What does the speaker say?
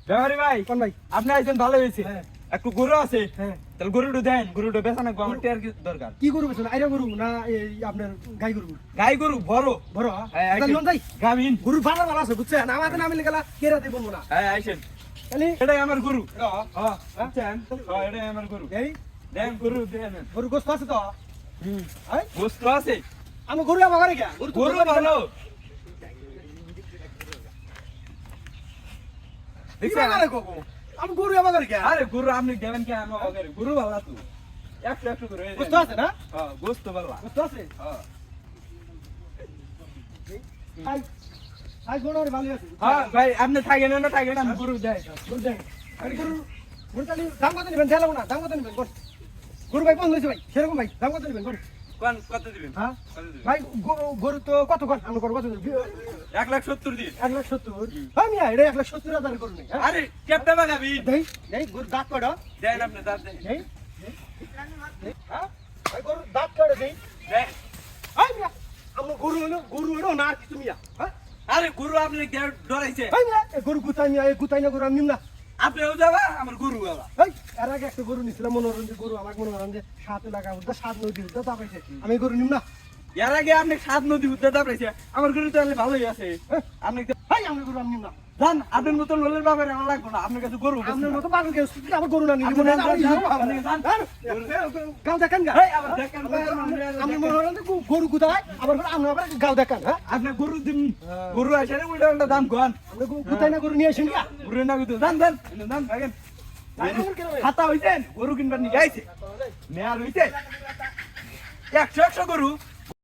ব্যাপারী ভাই কোন ভাই? আপনি আইছেন ভালো হয়েছে। হ্যাঁ। একটু গরু আছে, হ্যাঁ। তাহলে গরুটা দেন, গরুটা বেচানো আমার টেয়ার দরকার। কি গরু বেছেন? আইরা গরু না এই আপনার গাই গরু? গাই গরু বড়। বড়? হ্যাঁ, তাহলে লোন যাই। গাভিন। গরুর ভাড়া ভালো আছে বুঝছেন? আমাদের নামে গেলা কেরা দিব না। হ্যাঁ আইছেন। তাহলে এটাই আমার গরু। হ্যাঁ। হ্যাঁ বুঝছেন? হ্যাঁ এটাই আমার গরু। এই দেন গরু দেন। গরু গোস্ত আছে তো? হ্যাঁ? গোস্ত আছে। আমি গরু আমার ঘরে গিয়া। গরু ভালো। কি মানে কবো? আমি গরু আমার ঘরে গিয়া। আরে গরু আপনি দেবেন কি আমার বাগারে? গরু ভালো তো। একটু একটু করে। গোস্ত আছে না? হ্যাঁ গোস্ত ভালো। গোস্ত আছে? হ্যাঁ। আই আই গরু আর ভালো আছে। হ্যাঁ ভাই আপনি থাকেন না থাকেন আমি গরু দেয়। গরু দেন। আরে গরু গরু তাহলে দাম কত নেবেন? ঠেলাবো না। দাম কত নেবেন? বল। গরু ভাই কোন লইছে ভাই? সেরকম ভাই। দাম কত নেবেন? বল। কোন কত দিবেন? হ্যাঁ? কত দিবেন? ভাই গরু তো কত কত? আমি গরু কত দিবেন? 1,70,000 দিন। 1,70,000 হ্যাঁ মিয়া এটা 1,70,000 করুন হ্যাঁ আরে কেপটা বাগাবি। দেই দেই গরু দাঁত কাটো দেন আপনি দাঁত দেন। দেই হ্যাঁ ভাই গরু দাঁত কাটো দেই দেন। হ্যাঁ মিয়া আমরা গরু হলো না আর কিছু মিয়া হ্যাঁ আরে গরু আপনি ডরাইছে। হ্যাঁ মিয়া এ গরু গুতাই মিয়া এ গুতাই না গরু আমি নিম না আপনিও যাবা আমার গরু যাবা। এই এর আগে একটা গরু নিছিলাম মনোরঞ্জন গরু আমাকে মনে করেন যে 7 লাখ উঠতে 7 নদী উঠতে তা পাইছে আমি গরু নিম না এর আগে আপনি 7 নদী উদ্ধার দাঁড়াইছে আমার গরু তাহলে ভালোই আছে। আপনি হ্যাঁ আমি গরু আমি নিম না জান আপনার মতন লোলের ব্যাপারে আমার লাগবে না, আপনার কাছে গরু আপনার মতো পাগল কেউ আমার গরু না নিব আপনি না যান, গাঁও দেখান গা এই আবার দেখেন আমি মনে করেন যে গরু গুতাই আবার আমরা আবার গাঁও দেখান হ্যাঁ আপনি গরু দিন গরু আসে না উল্টা উল্টা দাম কন আমরা গুতাই না গরু নিয়ে আসেন গা গরু না কিন্তু জান জান জান ভাগেন খাতা হইছেন গরু কিনবার নিয়ে যাইছে মেয়ার হইছে 100 গরু